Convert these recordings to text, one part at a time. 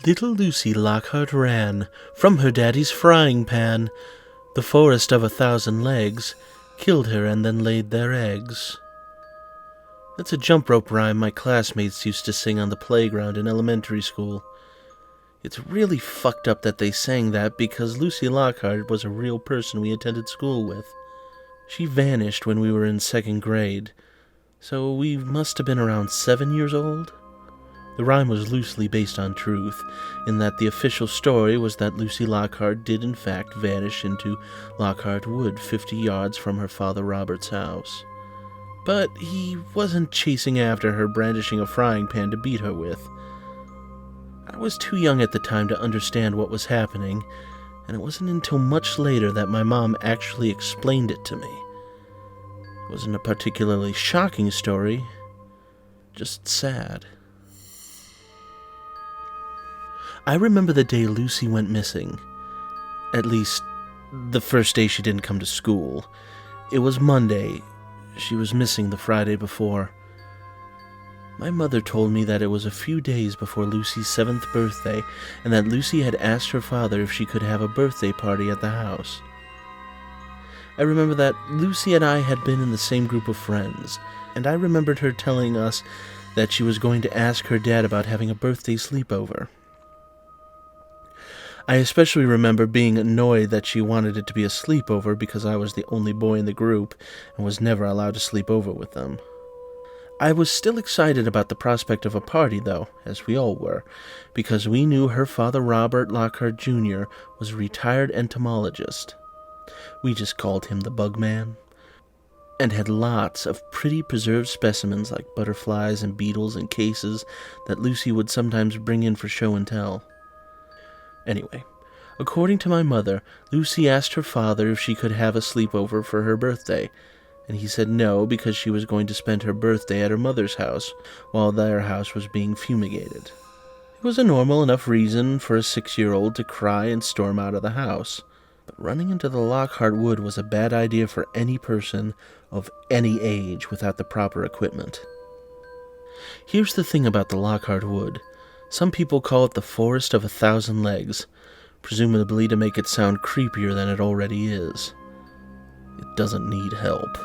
Little Lucy Lockhart ran from her daddy's frying pan. The forest of 1,000 legs killed her and then laid their eggs. That's a jump rope rhyme my classmates used to sing on the playground in elementary school. It's really fucked up that they sang that because Lucy Lockhart was a real person we attended school with. She vanished when we were in 2nd grade, so we must have been around 7 years old. The rhyme was loosely based on truth, in that the official story was that Lucy Lockhart did in fact vanish into Lockhart Wood 50 yards from her father Robert's house. But he wasn't chasing after her brandishing a frying pan to beat her with. I was too young at the time to understand what was happening, and it wasn't until much later that my mom actually explained it to me. It wasn't a particularly shocking story, just sad. I remember the day Lucy went missing. At least, the first day she didn't come to school. It was Monday. She was missing the Friday before. My mother told me that it was a few days before Lucy's 7th birthday, and that Lucy had asked her father if she could have a birthday party at the house. I remember that Lucy and I had been in the same group of friends, and I remembered her telling us that she was going to ask her dad about having a birthday sleepover. I especially remember being annoyed that she wanted it to be a sleepover because I was the only boy in the group and was never allowed to sleep over with them. I was still excited about the prospect of a party, though, as we all were, because we knew her father Robert Lockhart Jr. was a retired entomologist. We just called him the Bug Man, and had lots of pretty preserved specimens like butterflies and beetles in cases that Lucy would sometimes bring in for show and tell. Anyway, according to my mother, Lucy asked her father if she could have a sleepover for her birthday, and he said no because she was going to spend her birthday at her mother's house while their house was being fumigated. It was a normal enough reason for a 6-year-old to cry and storm out of the house, but running into the Lockhart Wood was a bad idea for any person of any age without the proper equipment. Here's the thing about the Lockhart Wood. Some people call it the Forest of 1,000 Legs, presumably to make it sound creepier than it already is. It doesn't need help.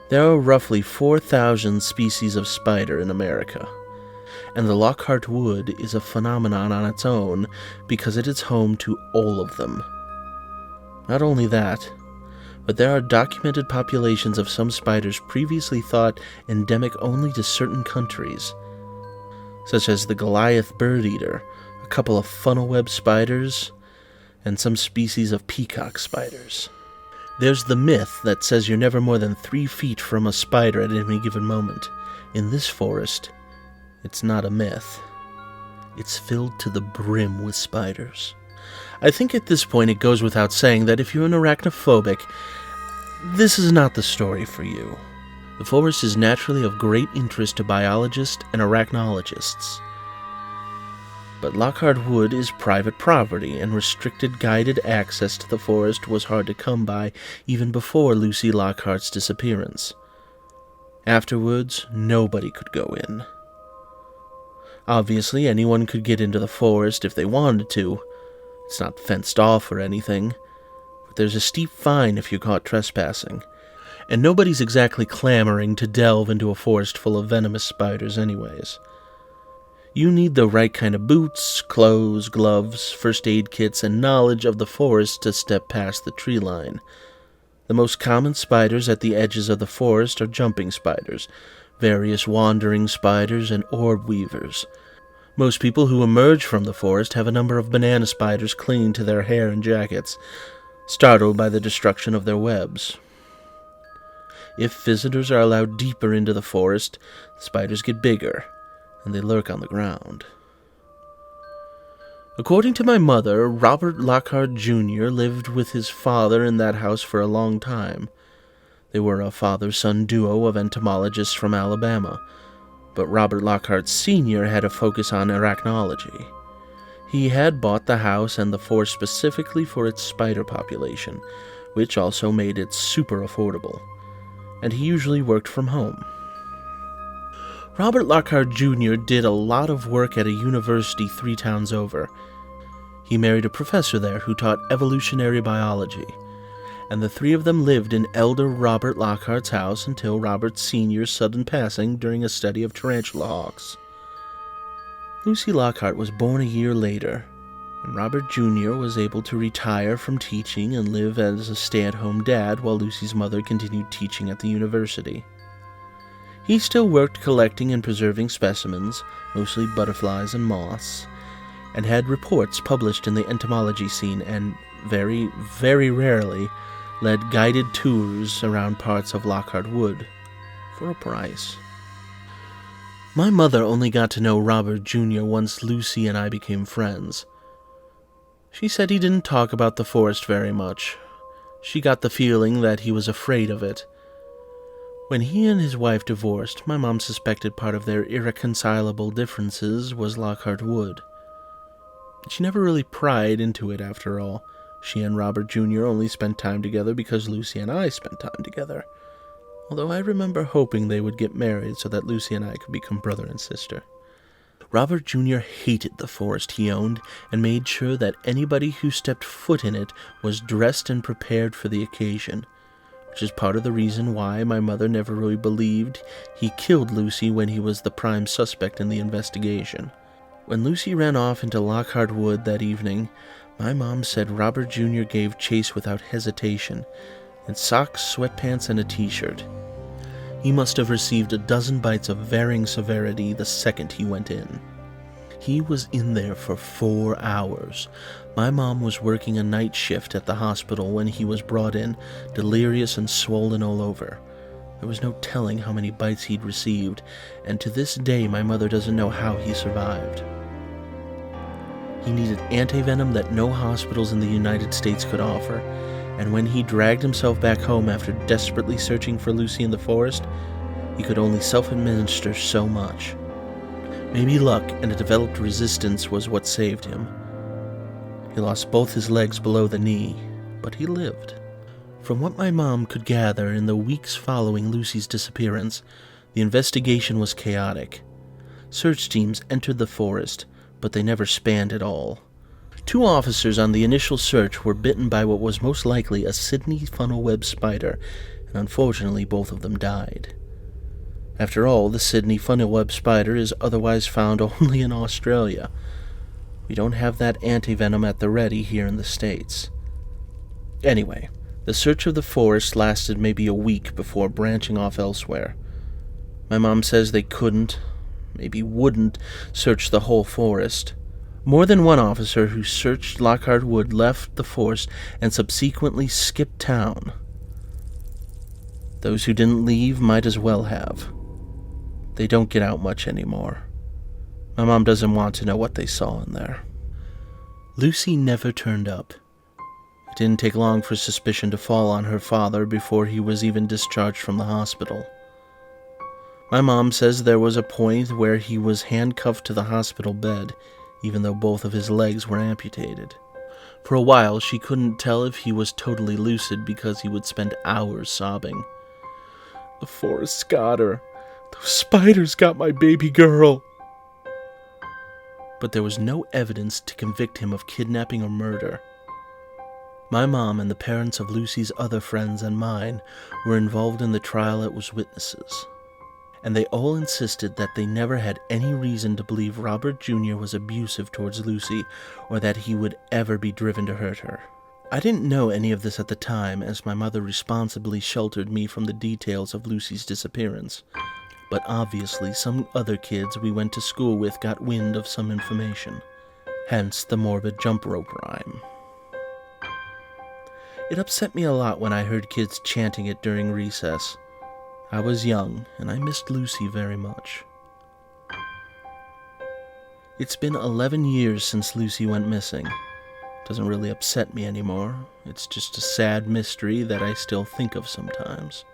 There are roughly 4,000 species of spider in America, and the Lockhart Wood is a phenomenon on its own because it is home to all of them. Not only that, but there are documented populations of some spiders previously thought endemic only to certain countries, such as the Goliath bird eater, a couple of funnel web spiders, and some species of peacock spiders. There's the myth that says you're never more than 3 feet from a spider at any given moment. In this forest, it's not a myth. It's filled to the brim with spiders. I think at this point it goes without saying that if you're an arachnophobic, this is not the story for you. The forest is naturally of great interest to biologists and arachnologists. But Lockhart Wood is private property, and restricted guided access to the forest was hard to come by even before Lucy Lockhart's disappearance. Afterwards, nobody could go in. Obviously, anyone could get into the forest if they wanted to. It's not fenced off or anything, but there's a steep fine if you're caught trespassing. And nobody's exactly clamoring to delve into a forest full of venomous spiders anyways. You need the right kind of boots, clothes, gloves, first aid kits, and knowledge of the forest to step past the tree line. The most common spiders at the edges of the forest are jumping spiders, various wandering spiders, and orb weavers. Most people who emerge from the forest have a number of banana spiders clinging to their hair and jackets, startled by the destruction of their webs. If visitors are allowed deeper into the forest, the spiders get bigger, and they lurk on the ground. According to my mother, Robert Lockhart Jr. lived with his father in that house for a long time. They were a father-son duo of entomologists from Alabama, but Robert Lockhart Sr. had a focus on arachnology. He had bought the house and the forest specifically for its spider population, which also made it super affordable, and he usually worked from home. Robert Lockhart Jr. did a lot of work at a university 3 towns over. He married a professor there who taught evolutionary biology, and the 3 of them lived in elder Robert Lockhart's house until Robert Sr.'s sudden passing during a study of tarantula hawks. Lucy Lockhart was born a year later, and Robert Jr. was able to retire from teaching and live as a stay-at-home dad while Lucy's mother continued teaching at the university. He still worked collecting and preserving specimens, mostly butterflies and moths, and had reports published in the entomology scene and, very, very rarely, led guided tours around parts of Lockhart Wood for a price. My mother only got to know Robert Jr. once Lucy and I became friends. She said he didn't talk about the forest very much. She got the feeling that he was afraid of it. When he and his wife divorced, my mom suspected part of their irreconcilable differences was Lockhart Wood. She never really pried into it after all. She and Robert Jr. only spent time together because Lucy and I spent time together. Although I remember hoping they would get married so that Lucy and I could become brother and sister. Robert Jr. hated the forest he owned and made sure that anybody who stepped foot in it was dressed and prepared for the occasion, which is part of the reason why my mother never really believed he killed Lucy when he was the prime suspect in the investigation. When Lucy ran off into Lockhart Wood that evening, my mom said Robert Jr. gave chase without hesitation, in socks, sweatpants, and a t-shirt. He must have received a dozen bites of varying severity the second he went in. He was in there for 4 hours. My mom was working a night shift at the hospital when he was brought in, delirious and swollen all over. There was no telling how many bites he'd received, and to this day my mother doesn't know how he survived. He needed antivenom that no hospitals in the United States could offer, and when he dragged himself back home after desperately searching for Lucy in the forest, he could only self-administer so much. Maybe luck and a developed resistance was what saved him. He lost both his legs below the knee, but he lived. From what my mom could gather in the weeks following Lucy's disappearance, the investigation was chaotic. Search teams entered the forest, but they never spanned it all. 2 officers on the initial search were bitten by what was most likely a Sydney funnel-web spider, and unfortunately both of them died. After all, the Sydney funnel-web spider is otherwise found only in Australia. We don't have that antivenom at the ready here in the States. Anyway, the search of the forest lasted maybe a week before branching off elsewhere. My mom says they couldn't, maybe wouldn't, search the whole forest. More than one officer who searched Lockhart Wood left the forest and subsequently skipped town. Those who didn't leave might as well have. They don't get out much anymore. My mom doesn't want to know what they saw in there. Lucy never turned up. It didn't take long for suspicion to fall on her father before he was even discharged from the hospital. My mom says there was a point where he was handcuffed to the hospital bed, even though both of his legs were amputated. For a while, she couldn't tell if he was totally lucid because he would spend hours sobbing. "The forest got her. Those spiders got my baby girl." But there was no evidence to convict him of kidnapping or murder. My mom and the parents of Lucy's other friends and mine were involved in the trial as witnesses, and they all insisted that they never had any reason to believe Robert Jr. was abusive towards Lucy or that he would ever be driven to hurt her. I didn't know any of this at the time, as my mother responsibly sheltered me from the details of Lucy's disappearance, but obviously some other kids we went to school with got wind of some information, hence the morbid jump rope rhyme. It upset me a lot when I heard kids chanting it during recess. I was young, and I missed Lucy very much. It's been 11 years since Lucy went missing. It doesn't really upset me anymore. It's just a sad mystery that I still think of sometimes.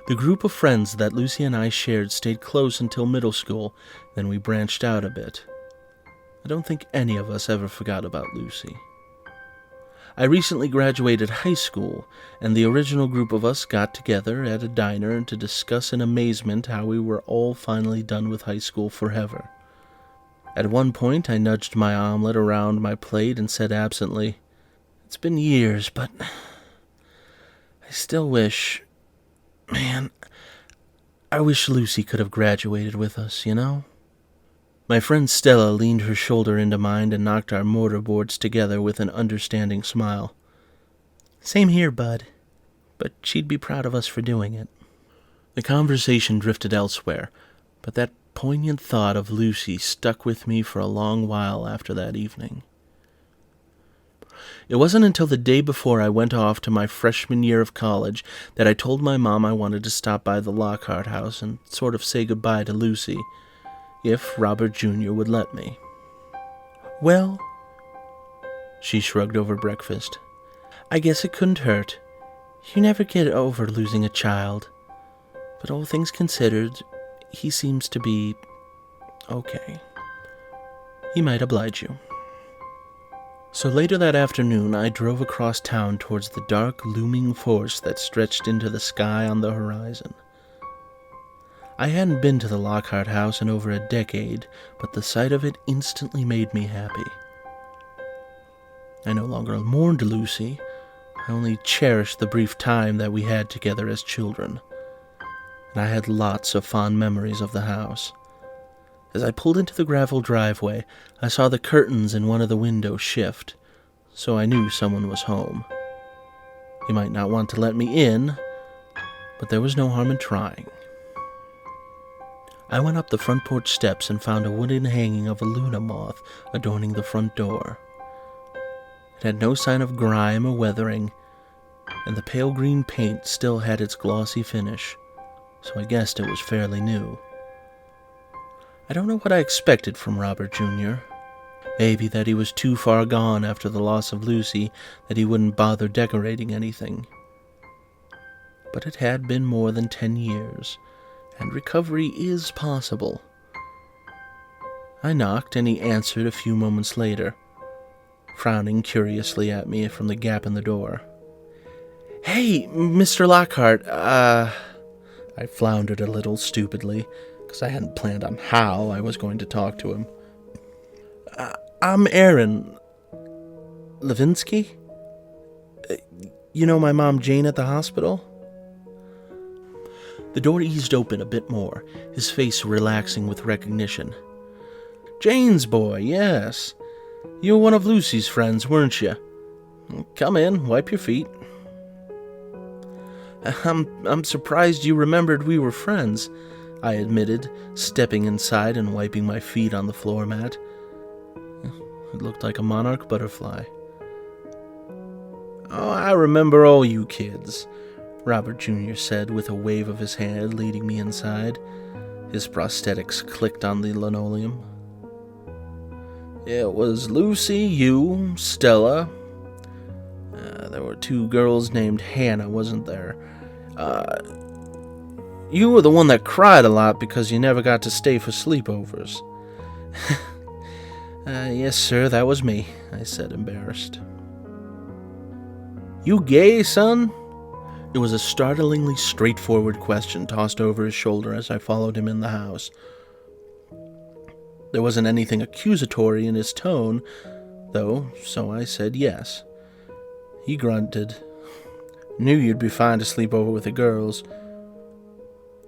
The group of friends that Lucy and I shared stayed close until middle school, then we branched out a bit. I don't think any of us ever forgot about Lucy. I recently graduated high school, and the original group of us got together at a diner to discuss in amazement how we were all finally done with high school forever. At one point, I nudged my omelet around my plate and said absently, "It's been years, but I still wish... Man, I wish Lucy could have graduated with us, you know?" My friend Stella leaned her shoulder into mine and knocked our mortarboards together with an understanding smile. "Same here, bud. But she'd be proud of us for doing it." The conversation drifted elsewhere, but that poignant thought of Lucy stuck with me for a long while after that evening. It wasn't until the day before I went off to my freshman year of college that I told my mom I wanted to stop by the Lockhart house and sort of say goodbye to Lucy, if Robert Jr. would let me. "Well," she shrugged over breakfast, "I guess it couldn't hurt. You never get over losing a child. But all things considered, he seems to be okay. He might oblige you." So later that afternoon, I drove across town towards the dark, looming forest that stretched into the sky on the horizon. I hadn't been to the Lockhart house in over a decade, but the sight of it instantly made me happy. I no longer mourned Lucy. I only cherished the brief time that we had together as children. And I had lots of fond memories of the house. As I pulled into the gravel driveway, I saw the curtains in one of the windows shift, so I knew someone was home. He might not want to let me in, but there was no harm in trying. I went up the front porch steps and found a wooden hanging of a Luna moth adorning the front door. It had no sign of grime or weathering, and the pale green paint still had its glossy finish, so I guessed it was fairly new. I don't know what I expected from Robert Jr. Maybe that he was too far gone after the loss of Lucy that he wouldn't bother decorating anything. But it had been more than 10 years, and recovery is possible. I knocked, and he answered a few moments later, frowning curiously at me from the gap in the door. "Hey, Mr. Lockhart, I floundered a little stupidly, because I hadn't planned on how I was going to talk to him. I'm Aaron Levinsky. You know my mom Jane at the hospital?" The door eased open a bit more, his face relaxing with recognition. "Jane's boy, yes. You were one of Lucy's friends, weren't you? Come in, wipe your feet." I'm surprised you remembered we were friends," I admitted, stepping inside and wiping my feet on the floor mat. It looked like a monarch butterfly. "Oh, I remember all you kids," Robert Jr. said with a wave of his hand, leading me inside. His prosthetics clicked on the linoleum. "It was Lucy, you, Stella. There were 2 girls named Hannah, wasn't there? You were the one that cried a lot because you never got to stay for sleepovers." "Yes, sir, that was me," I said, embarrassed. "You gay, son?" It was a startlingly straightforward question tossed over his shoulder as I followed him in the house. There wasn't anything accusatory in his tone, though, so I said yes. He grunted. "Knew you'd be fine to sleep over with the girls.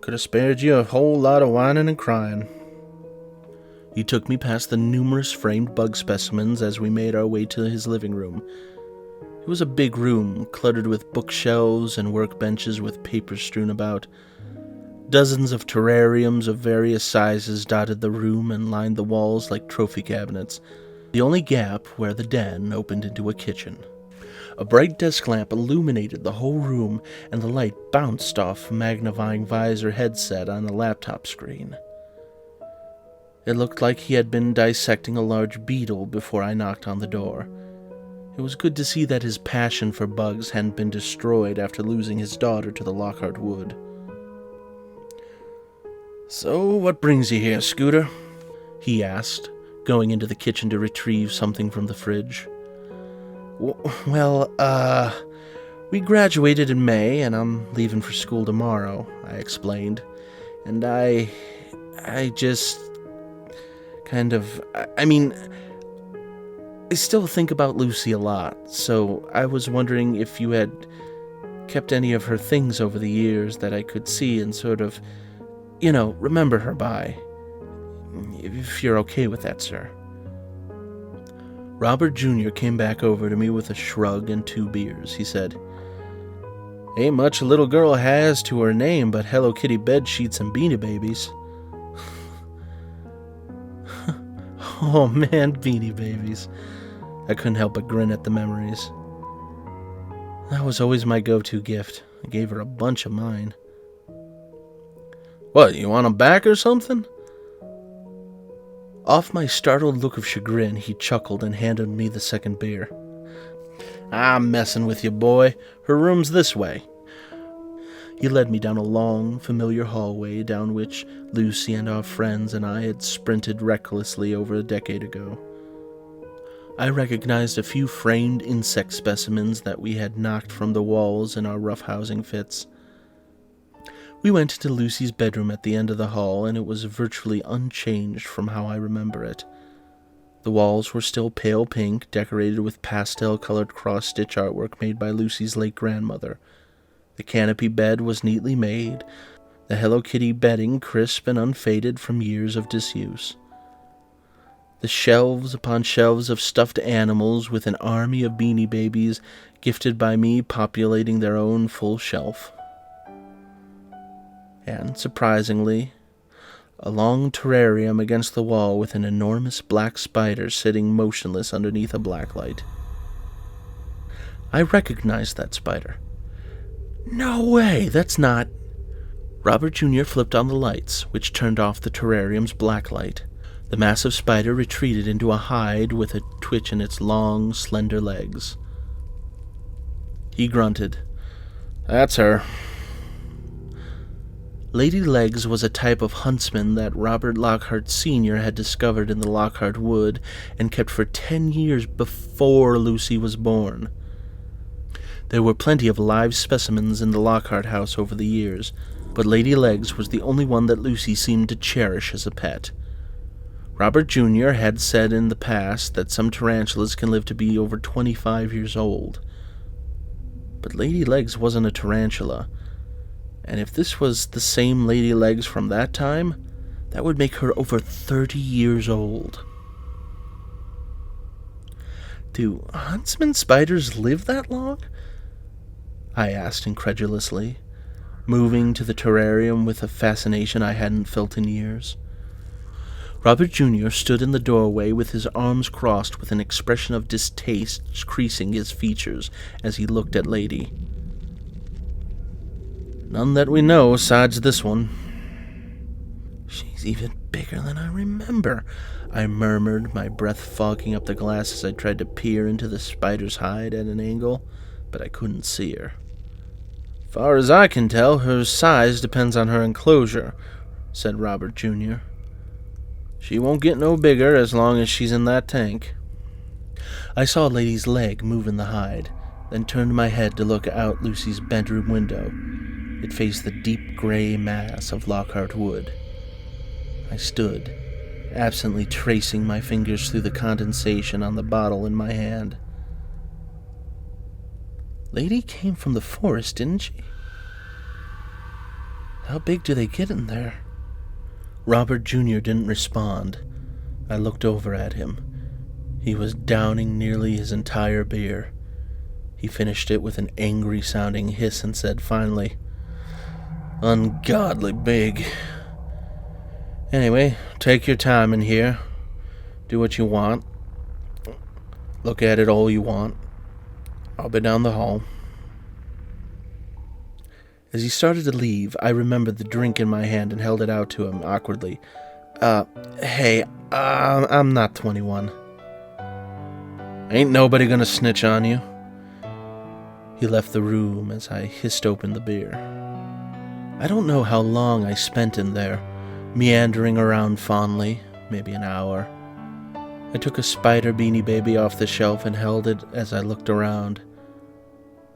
Could have spared you a whole lot of whining and crying." He took me past the numerous framed bug specimens as we made our way to his living room. It was a big room, cluttered with bookshelves and workbenches with papers strewn about. Dozens of terrariums of various sizes dotted the room and lined the walls like trophy cabinets, the only gap where the den opened into a kitchen. A bright desk lamp illuminated the whole room, and the light bounced off a magnifying visor headset on a laptop screen. It looked like he had been dissecting a large beetle before I knocked on the door. It was good to see that his passion for bugs hadn't been destroyed after losing his daughter to the Lockhart wood. "So, what brings you here, Scooter?" he asked, going into the kitchen to retrieve something from the fridge. Well, we graduated in May, and I'm leaving for school tomorrow, I explained. And I just kind of, I mean, I still think about Lucy a lot, so I was wondering if you had kept any of her things over the years that I could see and sort of, remember her by. If you're okay with that, sir. Robert Jr. came back over to me with a shrug and 2 beers. He said, "Ain't much a little girl has to her name but Hello Kitty bed sheets and Beanie Babies." Oh man, Beanie Babies. I couldn't help but grin at the memories. That was always my go-to gift. I gave her a bunch of mine. "What, you want 'em back or something?" Off my startled look of chagrin, he chuckled and handed me the second beer. "I'm messing with you, boy. Her room's this way." He led me down a long, familiar hallway down which Lucy and our friends and I had sprinted recklessly over a decade ago. I recognized a few framed insect specimens that we had knocked from the walls in our roughhousing fits. We went into Lucy's bedroom at the end of the hall, and it was virtually unchanged from how I remember it. The walls were still pale pink, decorated with pastel-colored cross-stitch artwork made by Lucy's late grandmother. The canopy bed was neatly made, the Hello Kitty bedding crisp and unfaded from years of disuse. The shelves upon shelves of stuffed animals with an army of Beanie Babies gifted by me populating their own full shelf. And, surprisingly, a long terrarium against the wall with an enormous black spider sitting motionless underneath a black light. I recognized that spider. "No way, that's not..." Robert Jr. flipped on the lights, which turned off the terrarium's black light. The massive spider retreated into a hide with a twitch in its long, slender legs. He grunted. "That's her." Lady Legs was a type of huntsman that Robert Lockhart Sr. had discovered in the Lockhart Wood and kept for 10 years before Lucy was born. There were plenty of live specimens in the Lockhart house over the years, but Lady Legs was the only one that Lucy seemed to cherish as a pet. Robert Jr. had said in the past that some tarantulas can live to be over 25 years old. But Lady Legs wasn't a tarantula. And if this was the same Lady Legs from that time, that would make her over 30 years old. "Do huntsman spiders live that long?" I asked incredulously, moving to the terrarium with a fascination I hadn't felt in years. Robert Jr. stood in the doorway with his arms crossed with an expression of distaste creasing his features as he looked at Lady. "None that we know, besides this one." "She's even bigger than I remember," I murmured, my breath fogging up the glass as I tried to peer into the spider's hide at an angle, but I couldn't see her. "Far as I can tell, her size depends on her enclosure," said Robert Jr. "She won't get no bigger as long as she's in that tank." I saw Lady's leg move in the hide, then turned my head to look out Lucy's bedroom window. It faced the deep gray mass of Lockhart Wood. I stood, absently tracing my fingers through the condensation on the bottle in my hand. Lady came from the forest, didn't she? How big do they get in there? Robert Jr. didn't respond. I looked over at him. He was downing nearly his entire beer. He finished it with an angry-sounding hiss and said finally, "Ungodly big. Anyway, take your time in here. Do what you want. Look at it all you want. I'll be down the hall." As he started to leave, I remembered the drink in my hand and held it out to him awkwardly. Hey, I'm not 21. "Ain't nobody gonna snitch on you." He left the room as I hissed open the beer. I don't know how long I spent in there, meandering around fondly, maybe an hour. I took a spider Beanie Baby off the shelf and held it as I looked around.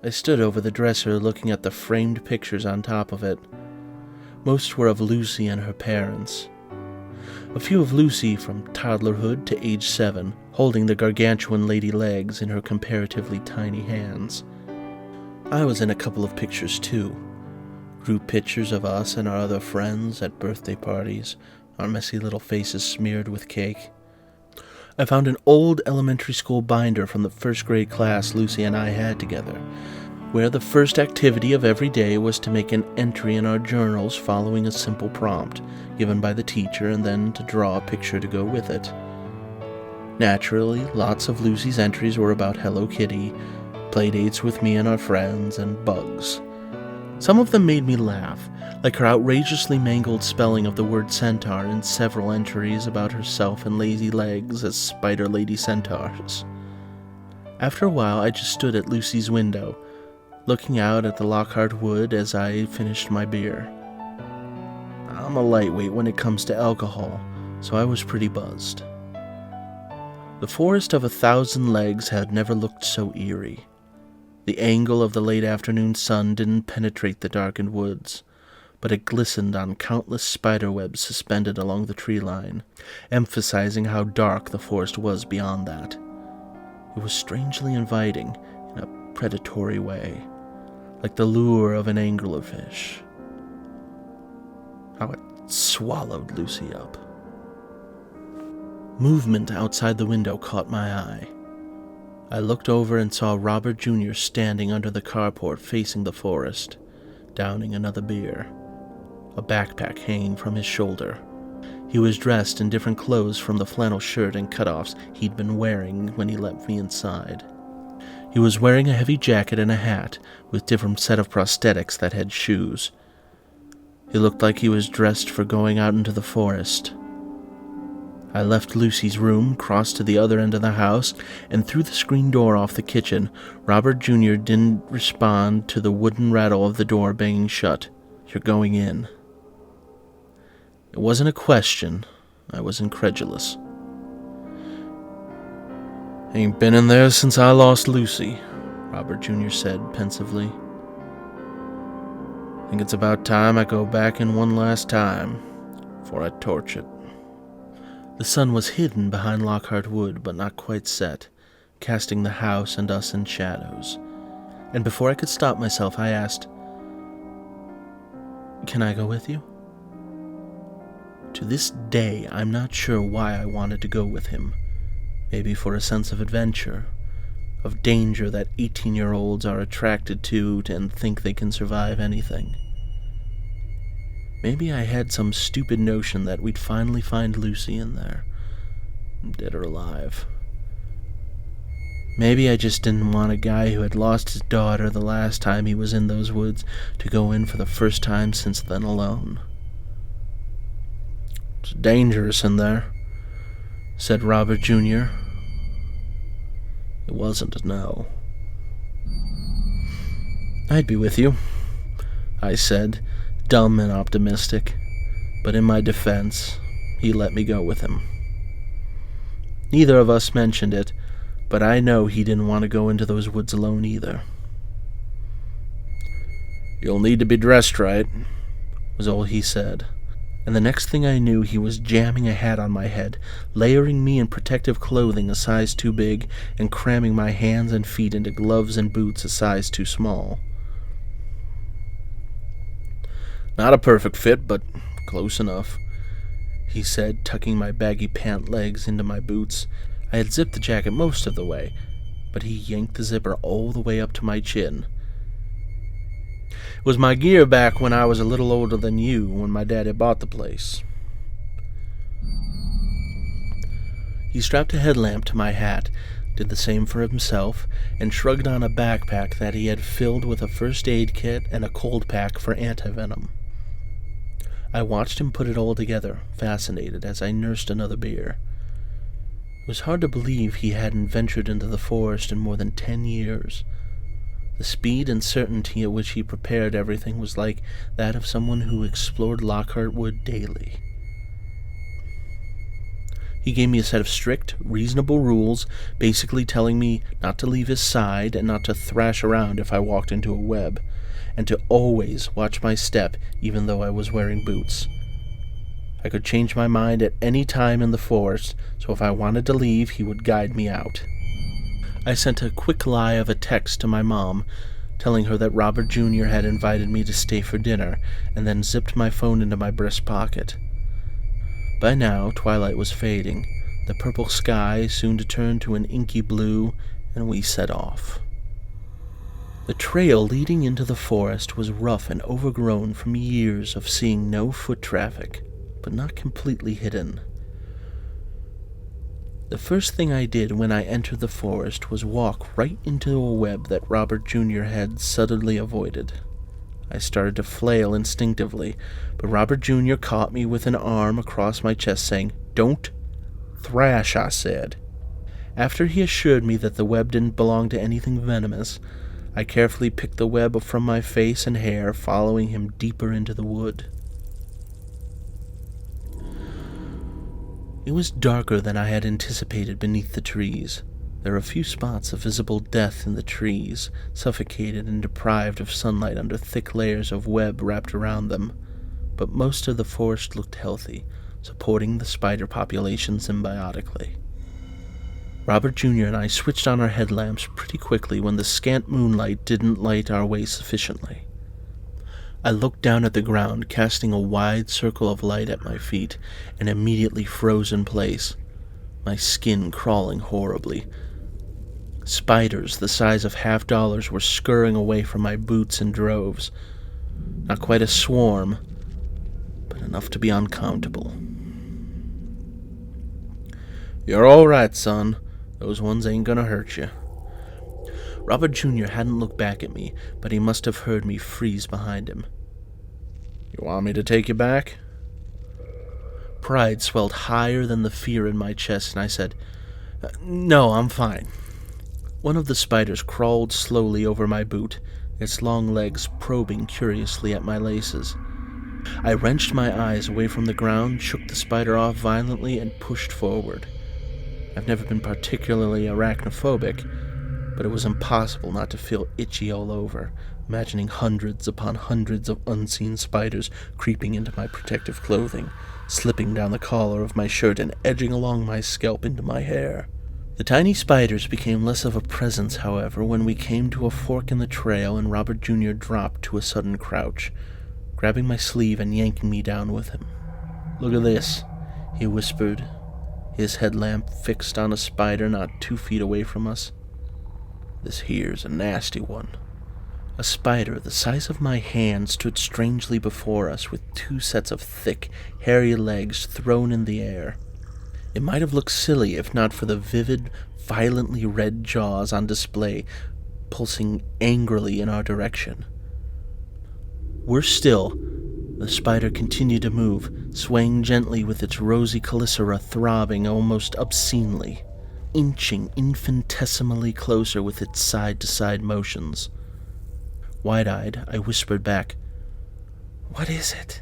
I stood over the dresser looking at the framed pictures on top of it. Most were of Lucy and her parents. A few of Lucy from toddlerhood to age 7, holding the gargantuan lady legs in her comparatively tiny hands. I was in a couple of pictures too. Group pictures of us and our other friends at birthday parties, our messy little faces smeared with cake. I found an old elementary school binder from the first grade class Lucy and I had together, where the first activity of every day was to make an entry in our journals following a simple prompt given by the teacher and then to draw a picture to go with it. Naturally, lots of Lucy's entries were about Hello Kitty, playdates with me and our friends, and bugs. Some of them made me laugh, like her outrageously mangled spelling of the word centaur in several entries about herself and lazy legs as spider lady centaurs. After a while, I just stood at Lucy's window, looking out at the Lockhart Wood as I finished my beer. I'm a lightweight when it comes to alcohol, so I was pretty buzzed. The forest of 1,000 legs had never looked so eerie. The angle of the late afternoon sun didn't penetrate the darkened woods, but it glistened on countless spider webs suspended along the tree line, emphasizing how dark the forest was beyond that. It was strangely inviting in a predatory way, like the lure of an anglerfish. How it swallowed Lucy up. Movement outside the window caught my eye. I looked over and saw Robert Jr. standing under the carport facing the forest, downing another beer, a backpack hanging from his shoulder. He was dressed in different clothes from the flannel shirt and cutoffs he'd been wearing when he let me inside. He was wearing a heavy jacket and a hat with different set of prosthetics that had shoes. He looked like he was dressed for going out into the forest. I left Lucy's room, crossed to the other end of the house, and through the screen door off the kitchen. Robert Jr. didn't respond to the wooden rattle of the door banging shut. "You're going in." It wasn't a question. I was incredulous. "Ain't been in there since I lost Lucy," Robert Jr. said pensively. "Think it's about time I go back in one last time, before I torch it." The sun was hidden behind Lockhart Wood, but not quite set, casting the house and us in shadows. And before I could stop myself, I asked, "Can I go with you?" To this day, I'm not sure why I wanted to go with him. Maybe for a sense of adventure, of danger that 18-year-olds are attracted to and think they can survive anything. Maybe I had some stupid notion that we'd finally find Lucy in there, dead or alive. Maybe I just didn't want a guy who had lost his daughter the last time he was in those woods to go in for the first time since then alone. "It's dangerous in there," said Robert Jr. It wasn't, no. "I'd be with you," I said, dumb and optimistic, but in my defense, he let me go with him. Neither of us mentioned it, but I know he didn't want to go into those woods alone either. "You'll need to be dressed right," was all he said, and the next thing I knew he was jamming a hat on my head, layering me in protective clothing a size too big, and cramming my hands and feet into gloves and boots a size too small. "Not a perfect fit, but close enough," he said, tucking my baggy pant legs into my boots. I had zipped the jacket most of the way, but he yanked the zipper all the way up to my chin. "It was my gear back when I was a little older than you, when my daddy bought the place." He strapped a headlamp to my hat, did the same for himself, and shrugged on a backpack that he had filled with a first aid kit and a cold pack for antivenom. I watched him put it all together, fascinated, as I nursed another beer. It was hard to believe he hadn't ventured into the forest in more than 10 years. The speed and certainty at which he prepared everything was like that of someone who explored Lockhart Wood daily. He gave me a set of strict, reasonable rules, basically telling me not to leave his side and not to thrash around if I walked into a web, and to always watch my step even though I was wearing boots. I could change my mind at any time in the forest, so if I wanted to leave, he would guide me out. I sent a quick lie of a text to my mom, telling her that Robert Jr. had invited me to stay for dinner, and then zipped my phone into my breast pocket. By now, twilight was fading, the purple sky soon to turn to an inky blue, and we set off. The trail leading into the forest was rough and overgrown from years of seeing no foot traffic, but not completely hidden. The first thing I did when I entered the forest was walk right into a web that Robert Jr. had subtly avoided. I started to flail instinctively, but Robert Jr. caught me with an arm across my chest, saying, "Don't thrash," I said. After he assured me that the web didn't belong to anything venomous, I carefully picked the web from my face and hair, following him deeper into the wood. It was darker than I had anticipated beneath the trees. There were a few spots of visible death in the trees, suffocated and deprived of sunlight under thick layers of web wrapped around them, but most of the forest looked healthy, supporting the spider population symbiotically. Robert Jr. and I switched on our headlamps pretty quickly when the scant moonlight didn't light our way sufficiently. I looked down at the ground, casting a wide circle of light at my feet, and immediately froze in place, my skin crawling horribly. Spiders the size of $50 were scurrying away from my boots in droves. Not quite a swarm, but enough to be uncountable. "You're all right, son. Those ones ain't gonna hurt you." Robert Jr. hadn't looked back at me, but he must have heard me freeze behind him. "You want me to take you back?" Pride swelled higher than the fear in my chest, and I said, "No, I'm fine." One of the spiders crawled slowly over my boot, its long legs probing curiously at my laces. I wrenched my eyes away from the ground, shook the spider off violently, and pushed forward. I've never been particularly arachnophobic, but it was impossible not to feel itchy all over, imagining hundreds upon hundreds of unseen spiders creeping into my protective clothing, slipping down the collar of my shirt and edging along my scalp into my hair. The tiny spiders became less of a presence, however, when we came to a fork in the trail and Robert Jr. dropped to a sudden crouch, grabbing my sleeve and yanking me down with him. "Look at this," he whispered, his headlamp fixed on a spider not 2 feet away from us. "This here's a nasty one." A spider the size of my hand stood strangely before us with 2 sets of thick, hairy legs thrown in the air. It might have looked silly if not for the vivid, violently red jaws on display, pulsing angrily in our direction. Worse still, the spider continued to move, swaying gently with its rosy chelicera throbbing almost obscenely, inching infinitesimally closer with its side-to-side motions. Wide-eyed, I whispered back, "What is it?"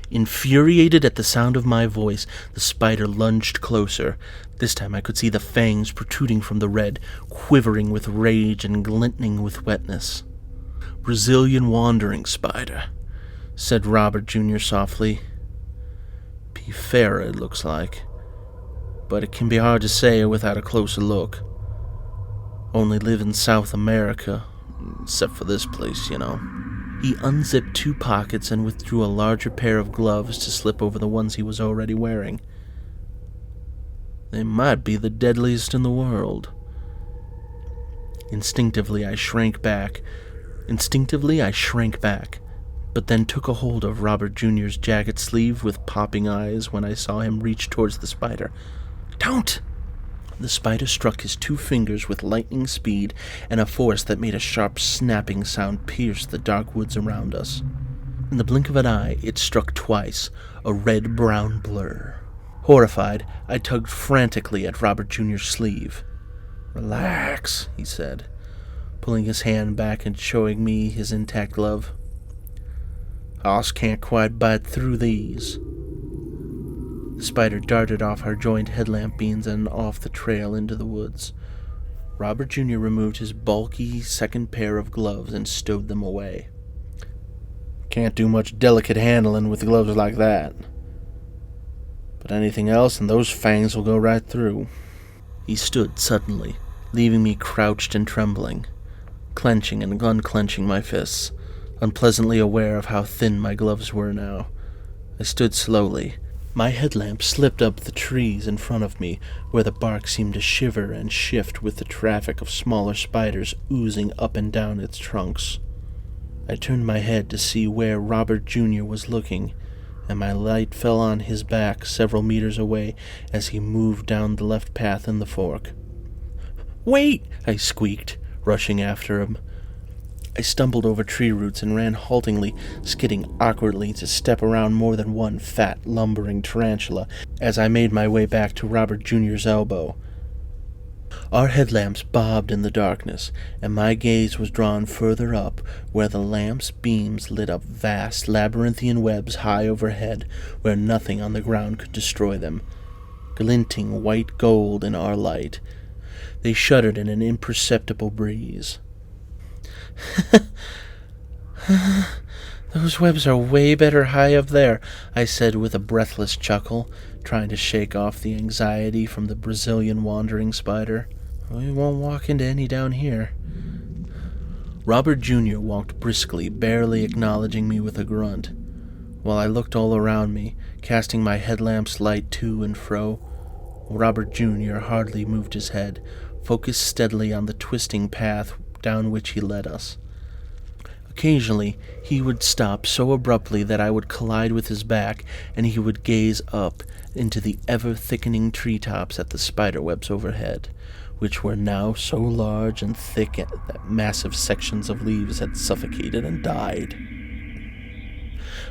Infuriated at the sound of my voice, the spider lunged closer. This time I could see the fangs protruding from the red, quivering with rage and glistening with wetness. "Brazilian wandering spider," said Robert Jr. softly. "P. fairer, it looks like, but it can be hard to say without a closer look. Only live in South America, except for this place, you know." He unzipped 2 pockets and withdrew a larger pair of gloves to slip over the ones he was already wearing. "They might be the deadliest in the world." Instinctively, I shrank back, but then took a hold of Robert Jr.'s jacket sleeve with popping eyes when I saw him reach towards the spider. "Don't!" The spider struck his 2 fingers with lightning speed, and a force that made a sharp snapping sound pierced the dark woods around us. In the blink of an eye, it struck twice, a red-brown blur. Horrified, I tugged frantically at Robert Jr.'s sleeve. "Relax," he said, pulling his hand back and showing me his intact glove. "Hoss can't quite bite through these." The spider darted off our joined headlamp beams and off the trail into the woods. Robert Jr. removed his bulky second pair of gloves and stowed them away. Can't do much delicate handling with gloves like that. But anything else and those fangs will go right through. He stood suddenly, leaving me crouched and trembling, clenching and unclenching my fists, unpleasantly aware of how thin my gloves were now. I stood slowly. My headlamp slipped up the trees in front of me, where the bark seemed to shiver and shift with the traffic of smaller spiders oozing up and down its trunks. I turned my head to see where Robert Jr. was looking, and my light fell on his back several meters away as he moved down the left path in the fork. "Wait!" I squeaked, rushing after him. I stumbled over tree roots and ran haltingly, skidding awkwardly to step around more than one fat, lumbering tarantula as I made my way back to Robert Jr.'s elbow. Our headlamps bobbed in the darkness, and my gaze was drawn further up, where the lamp's beams lit up vast labyrinthian webs high overhead, where nothing on the ground could destroy them. Glinting white gold in our light, they shuddered in an imperceptible breeze. "Those webs are way better high up there," I said with a breathless chuckle, trying to shake off the anxiety from the Brazilian wandering spider. "We won't walk into any down here." Robert Jr. walked briskly, barely acknowledging me with a grunt, while I looked all around me, casting my headlamp's light to and fro. Robert Jr. hardly moved his head, focused steadily on the twisting path down which he led us. Occasionally, he would stop so abruptly that I would collide with his back, and he would gaze up into the ever-thickening treetops at the spiderwebs overhead, which were now so large and thick that massive sections of leaves had suffocated and died.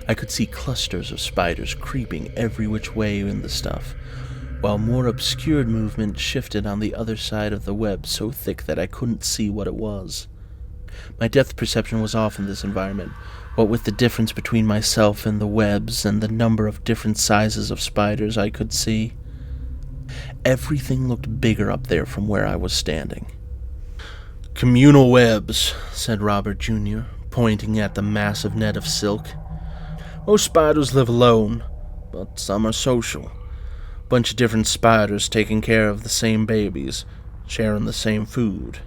I could see clusters of spiders creeping every which way in the stuff, while more obscured movement shifted on the other side of the web so thick that I couldn't see what it was. My depth perception was off in this environment, what with the difference between myself and the webs and the number of different sizes of spiders I could see. Everything looked bigger up there from where I was standing. "Communal webs," said Robert Jr., pointing at the massive net of silk. "Most spiders live alone, but some are social. Bunch of different spiders taking care of the same babies, sharing the same food."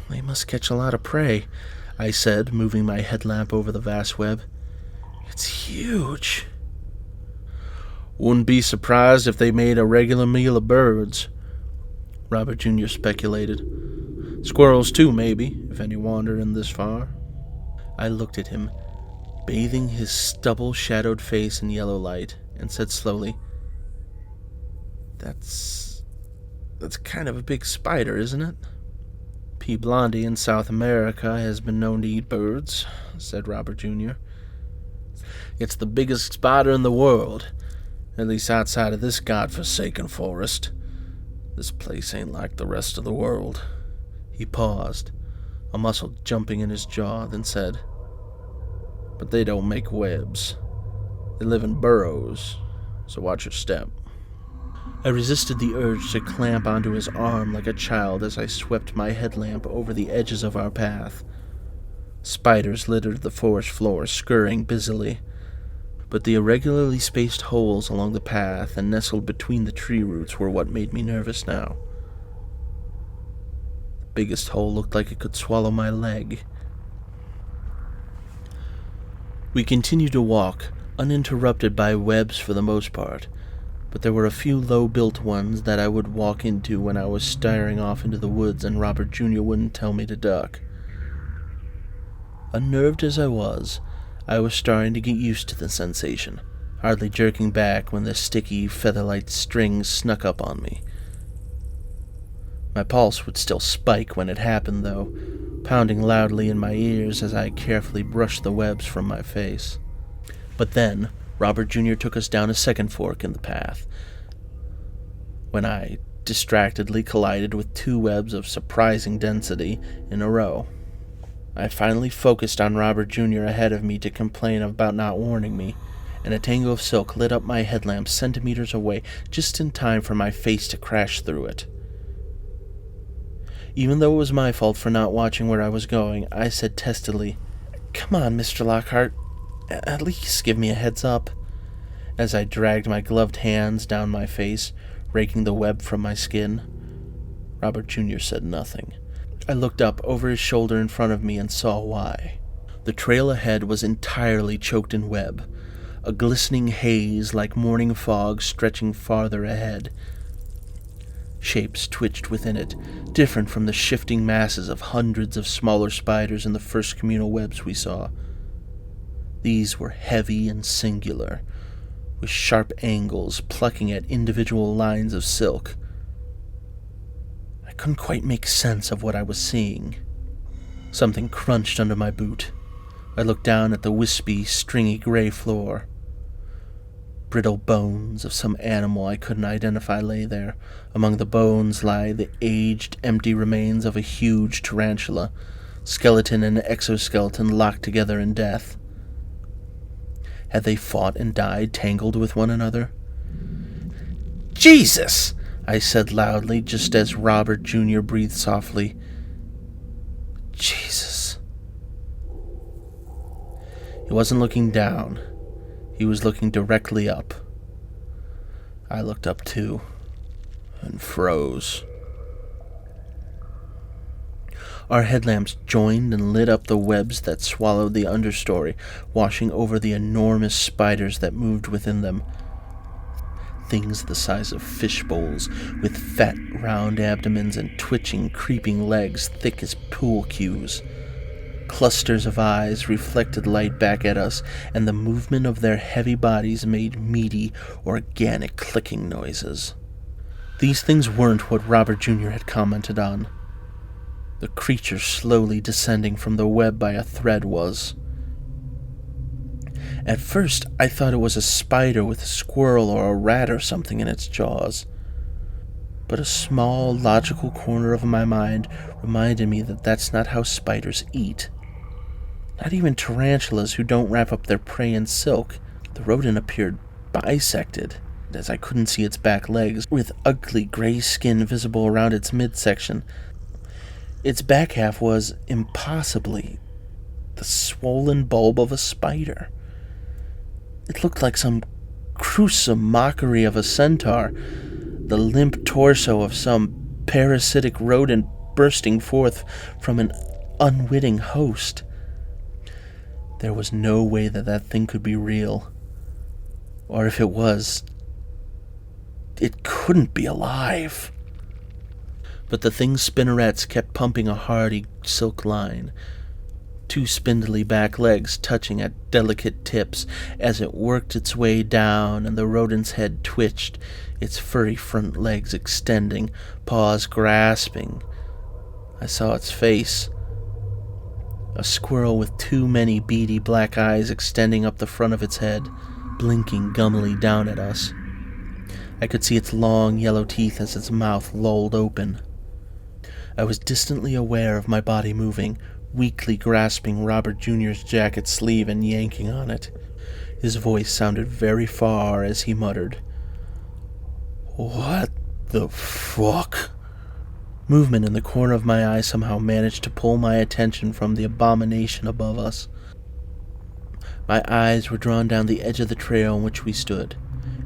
"They must catch a lot of prey," I said, moving my headlamp over the vast web. "It's huge." "Wouldn't be surprised if they made a regular meal of birds," Robert Jr. speculated. "Squirrels, too, maybe, if any wander in this far." I looked at him, bathing his stubble-shadowed face in yellow light, and said slowly, That's kind of a big spider, isn't it?" "P. blondie in South America has been known to eat birds," said Robert Jr. "It's the biggest spider in the world, at least outside of this godforsaken forest. This place ain't like the rest of the world." He paused, a muscle jumping in his jaw, then said, "But they don't make webs. They live in burrows, so watch your step." I resisted the urge to clamp onto his arm like a child as I swept my headlamp over the edges of our path. Spiders littered the forest floor, scurrying busily, but the irregularly spaced holes along the path and nestled between the tree roots were what made me nervous now. The biggest hole looked like it could swallow my leg. We continued to walk, uninterrupted by webs for the most part, but there were a few low-built ones that I would walk into when I was staring off into the woods and Robert Jr. wouldn't tell me to duck. Unnerved as I was starting to get used to the sensation, hardly jerking back when the sticky, feather-like strings snuck up on me. My pulse would still spike when it happened, though, pounding loudly in my ears as I carefully brushed the webs from my face. But then Robert Jr. took us down a second fork in the path, when I distractedly collided with two webs of surprising density in a row. I finally focused on Robert Jr. ahead of me to complain about not warning me, and a tangle of silk lit up my headlamp centimeters away, just in time for my face to crash through it. Even though it was my fault for not watching where I was going, I said testily, "Come on, Mr. Lockhart, at least give me a heads up," as I dragged my gloved hands down my face, raking the web from my skin. Robert Jr. said nothing. I looked up over his shoulder in front of me and saw why. The trail ahead was entirely choked in web, a glistening haze like morning fog stretching farther ahead. Shapes twitched within it, different from the shifting masses of hundreds of smaller spiders in the first communal webs we saw. These were heavy and singular, with sharp angles plucking at individual lines of silk. I couldn't quite make sense of what I was seeing. Something crunched under my boot. I looked down at the wispy, stringy gray floor. Brittle bones of some animal I couldn't identify lay there. Among the bones lie the aged, empty remains of a huge tarantula, skeleton and exoskeleton locked together in death. Had they fought and died tangled with one another? "Jesus!" I said loudly, just as Robert Jr. breathed softly. "Jesus." He wasn't looking down. He was looking directly up. I looked up too, and froze. Our headlamps joined and lit up the webs that swallowed the understory, washing over the enormous spiders that moved within them. Things the size of fish bowls, with fat, round abdomens and twitching, creeping legs thick as pool cues. Clusters of eyes reflected light back at us, and the movement of their heavy bodies made meaty, organic clicking noises. These things weren't what Robert Jr. had commented on. The creature slowly descending from the web by a thread was. At first, I thought it was a spider with a squirrel or a rat or something in its jaws. But a small, logical corner of my mind reminded me that that's not how spiders eat. Not even tarantulas who don't wrap up their prey in silk. The rodent appeared bisected, as I couldn't see its back legs, with ugly gray skin visible around its midsection. Its back half was, impossibly, the swollen bulb of a spider. It looked like some gruesome mockery of a centaur, the limp torso of some parasitic rodent bursting forth from an unwitting host. There was no way that that thing could be real. Or if it was, it couldn't be alive. But the thing's spinnerets kept pumping a hardy silk line, two spindly back legs touching at delicate tips as it worked its way down, and the rodent's head twitched, its furry front legs extending, paws grasping. I saw its face. A squirrel with too many beady black eyes extending up the front of its head, blinking gummily down at us. I could see its long yellow teeth as its mouth lolled open. I was distantly aware of my body moving, weakly grasping Robert Jr.'s jacket sleeve and yanking on it. His voice sounded very far as he muttered, "What the fuck?" Movement in the corner of my eye somehow managed to pull my attention from the abomination above us. My eyes were drawn down the edge of the trail on which we stood.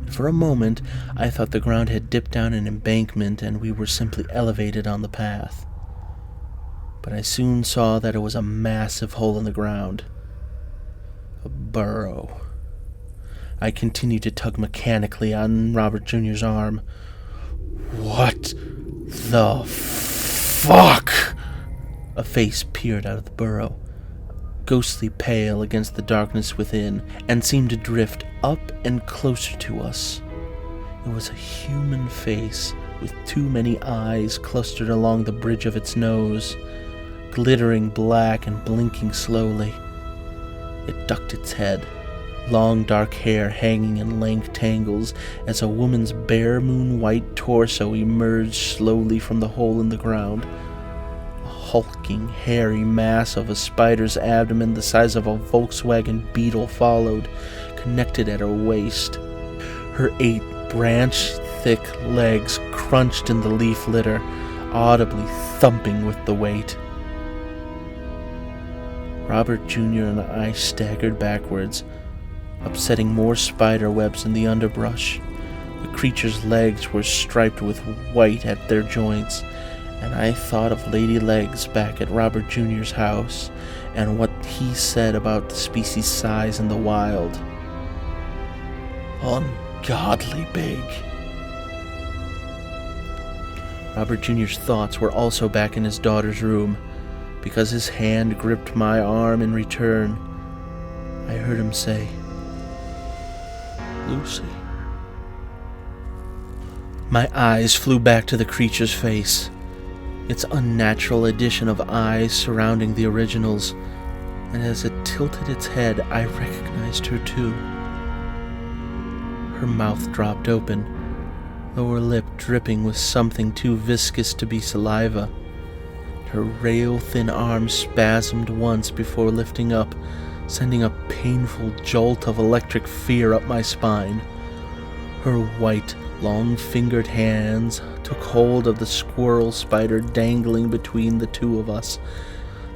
For a moment, I thought the ground had dipped down an embankment and we were simply elevated on the path. But I soon saw that it was a massive hole in the ground. A burrow. I continued to tug mechanically on Robert Jr.'s arm. "What the fuck?" A face peered out of the burrow, ghostly pale against the darkness within, and seemed to drift up and closer to us. It was a human face with too many eyes clustered along the bridge of its nose, glittering black and blinking slowly. It ducked its head, long dark hair hanging in lank tangles as a woman's bare moon-white torso emerged slowly from the hole in the ground. A hulking, hairy mass of a spider's abdomen the size of a Volkswagen Beetle followed, connected at her waist. Her 8 branch-thick legs crunched in the leaf litter, audibly thumping with the weight. Robert Jr. and I staggered backwards, upsetting more spider webs in the underbrush. The creature's legs were striped with white at their joints, and I thought of Lady Legs back at Robert Jr.'s house and what he said about the species' size in the wild. Ungodly big. Robert Jr.'s thoughts were also back in his daughter's room, because his hand gripped my arm in return. I heard him say, "Lucy." My eyes flew back to the creature's face, its unnatural addition of eyes surrounding the original's, and as it tilted its head, I recognized her too. Her mouth dropped open, lower lip dripping with something too viscous to be saliva. Her rail-thin arm spasmed once before lifting up, sending a painful jolt of electric fear up my spine. Her white, long-fingered hands took hold of the squirrel spider dangling between the two of us.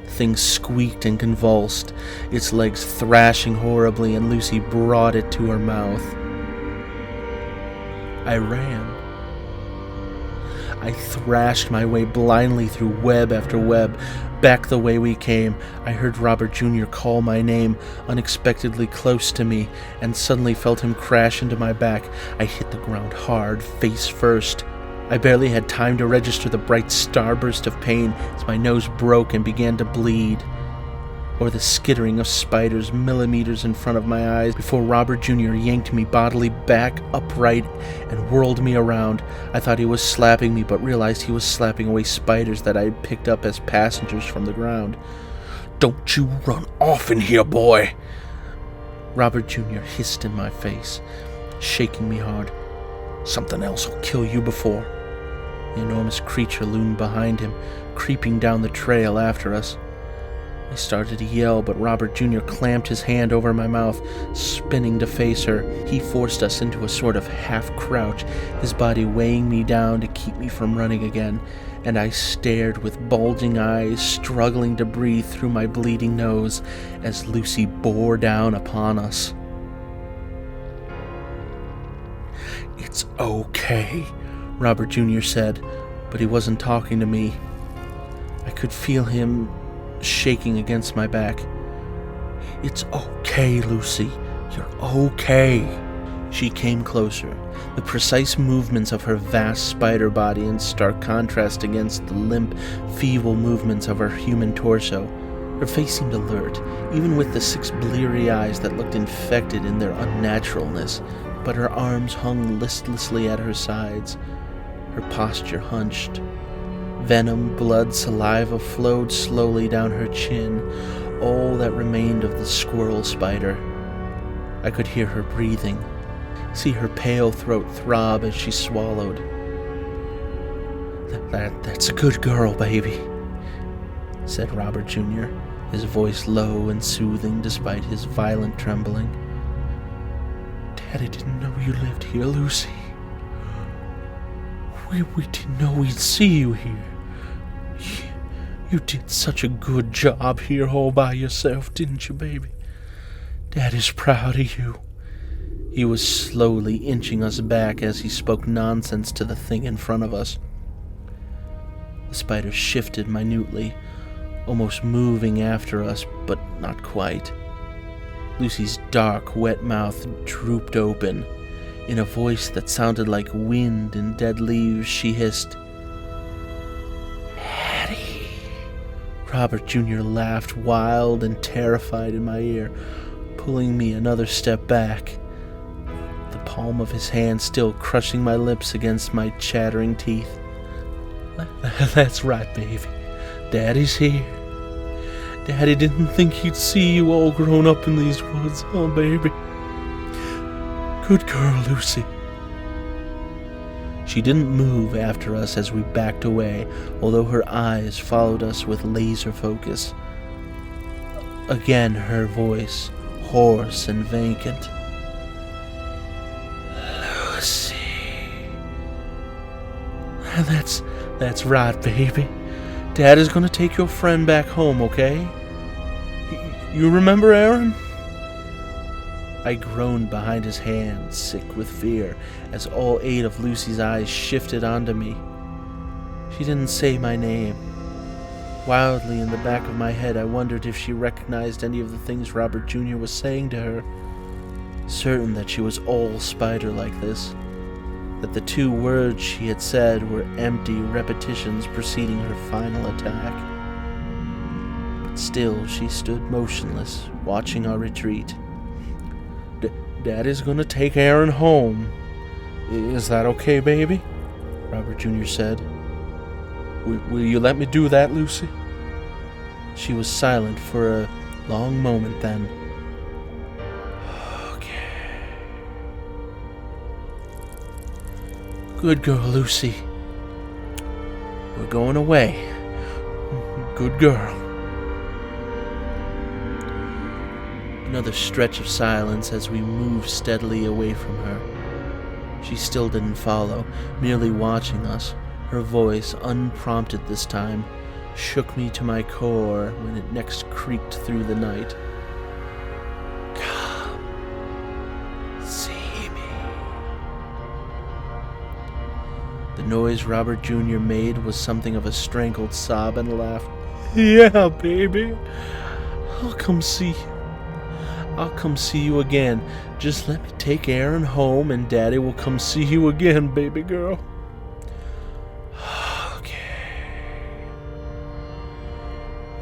The thing squeaked and convulsed, its legs thrashing horribly, and Lucy brought it to her mouth. I ran. I thrashed my way blindly through web after web, back the way we came. I heard Robert Jr. call my name, unexpectedly close to me, and suddenly felt him crash into my back. I hit the ground hard, face first. I barely had time to register the bright starburst of pain as my nose broke and began to bleed, or the skittering of spiders millimeters in front of my eyes before Robert Jr. yanked me bodily back upright and whirled me around. I thought he was slapping me, but realized he was slapping away spiders that I had picked up as passengers from the ground. "Don't you run off in here, boy!" Robert Jr. hissed in my face, shaking me hard. "Something else will kill you before." The enormous creature loomed behind him, creeping down the trail after us. I started to yell, but Robert Jr. clamped his hand over my mouth, spinning to face her. He forced us into a sort of half-crouch, his body weighing me down to keep me from running again, and I stared with bulging eyes, struggling to breathe through my bleeding nose as Lucy bore down upon us. "It's okay," Robert Jr. said, but he wasn't talking to me. I could feel him shaking against my back. "It's okay, Lucy. You're okay." She came closer, the precise movements of her vast spider body in stark contrast against the limp, feeble movements of her human torso. Her face seemed alert, even with the 6 bleary eyes that looked infected in their unnaturalness, but her arms hung listlessly at her sides, her posture hunched. Venom, blood, saliva flowed slowly down her chin, all that remained of the squirrel spider. I could hear her breathing, see her pale throat throb as she swallowed. That's a good girl, baby," said Robert Jr., his voice low and soothing despite his violent trembling. "Daddy didn't know you lived here, Lucy. We didn't know we'd see you here. You did such a good job here all by yourself, didn't you, baby? Daddy's proud of you." He was slowly inching us back as he spoke nonsense to the thing in front of us. The spider shifted minutely, almost moving after us, but not quite. Lucy's dark, wet mouth drooped open. In a voice that sounded like wind in dead leaves, she hissed, "Daddy." Robert Jr. laughed, wild and terrified in my ear, pulling me another step back, the palm of his hand still crushing my lips against my chattering teeth. "That's right, baby. Daddy's here. Daddy didn't think he'd see you all grown up in these woods, huh, baby? Good girl, Lucy." She didn't move after us as we backed away, although her eyes followed us with laser focus. Again her voice, hoarse and vacant. That's right, baby. Dad is gonna take your friend back home, okay? You remember Aaron? I groaned behind his hand, sick with fear, as all 8 of Lucy's eyes shifted onto me. She didn't say my name. Wildly in the back of my head, I wondered if she recognized any of the things Robert Jr. was saying to her. Certain that she was all spider like this, that the 2 words she had said were empty repetitions preceding her final attack. But still she stood motionless, watching our retreat. Daddy's gonna take Aaron home. Is that okay, baby? Robert Jr. said. Will you let me do that, Lucy? She was silent for a long moment then. Okay. Good girl, Lucy. We're going away. Good girl. Another stretch of silence as we moved steadily away from her. She still didn't follow, merely watching us. Her voice, unprompted this time, shook me to my core when it next creaked through the night. Come, see me. The noise Robert Jr. made was something of a strangled sob and laugh. Yeah, baby. I'll come see you. I'll come see you again. Just let me take Aaron home and Daddy will come see you again, baby girl.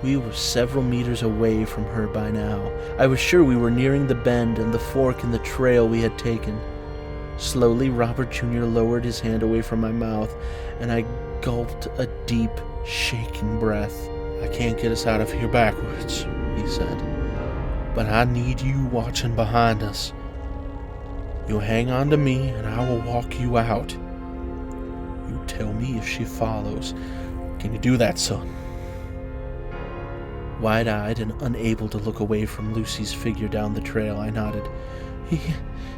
We were several meters away from her by now. I was sure we were nearing the bend and the fork in the trail we had taken. Slowly, Robert Jr. lowered his hand away from my mouth, and I gulped a deep, shaking breath. I can't get us out of here backwards, he said. But I need you watching behind us. You'll hang on to me, and I will walk you out. You tell me if she follows. Can you do that, son? Wide-eyed and unable to look away from Lucy's figure down the trail, I nodded.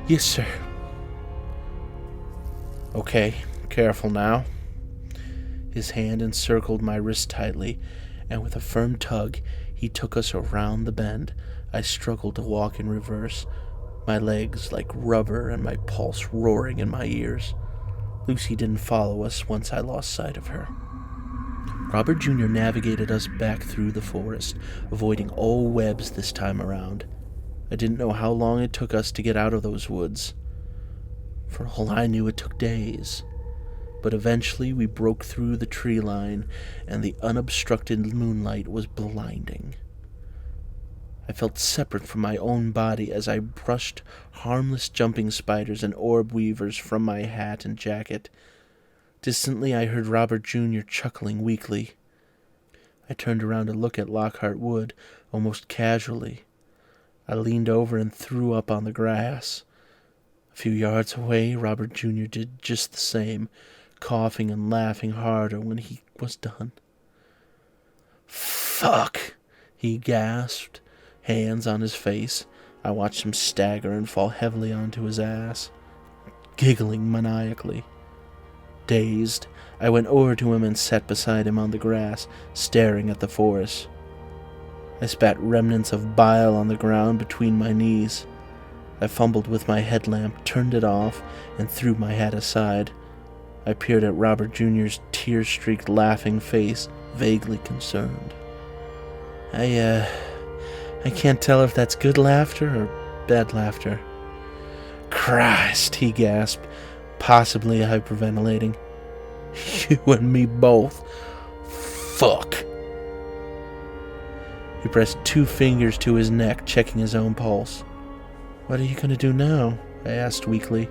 Yes, sir. Okay, careful now. His hand encircled my wrist tightly, and with a firm tug, he took us around the bend. I struggled to walk in reverse, my legs like rubber and my pulse roaring in my ears. Lucy didn't follow us once I lost sight of her. Robert Jr. navigated us back through the forest, avoiding all webs this time around. I didn't know how long it took us to get out of those woods. For all I knew, it took days. But eventually we broke through the tree line, and the unobstructed moonlight was blinding. I felt separate from my own body as I brushed harmless jumping spiders and orb weavers from my hat and jacket. Distantly, I heard Robert Jr. chuckling weakly. I turned around to look at Lockhart Wood, almost casually. I leaned over and threw up on the grass. A few yards away, Robert Jr. did just the same, coughing and laughing harder when he was done. Fuck! He gasped, hands on his face. I watched him stagger and fall heavily onto his ass, giggling maniacally. Dazed, I went over to him and sat beside him on the grass, staring at the forest. I spat remnants of bile on the ground between my knees. I fumbled with my headlamp, turned it off, and threw my hat aside. I peered at Robert Jr.'s tear-streaked laughing face, vaguely concerned. I can't tell if that's good laughter or bad laughter. Christ, he gasped, possibly hyperventilating. You and me both. Fuck. He pressed 2 fingers to his neck, checking his own pulse. What are you going to do now? I asked weakly.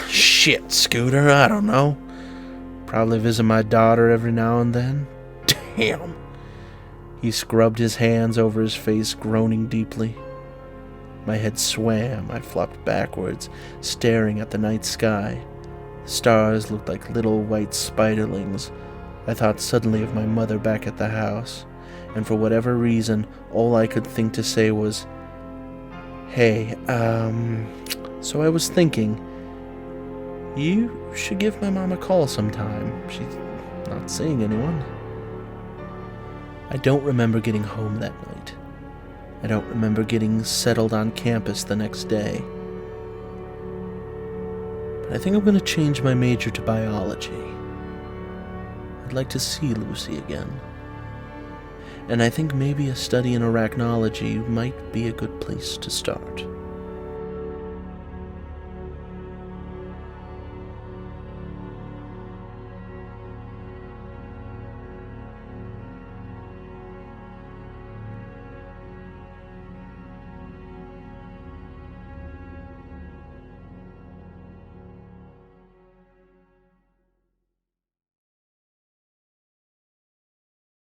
Shit, Scooter, I don't know. Probably visit my daughter every now and then. Damn. He scrubbed his hands over his face, groaning deeply. My head swam. I flopped backwards, staring at the night sky. The stars looked like little white spiderlings. I thought suddenly of my mother back at the house, and for whatever reason, all I could think to say was, Hey, so I was thinking, You should give my mom a call sometime. She's not seeing anyone. I don't remember getting home that night. I don't remember getting settled on campus the next day. But I think I'm going to change my major to biology. I'd like to see Lucy again. And I think maybe a study in arachnology might be a good place to start.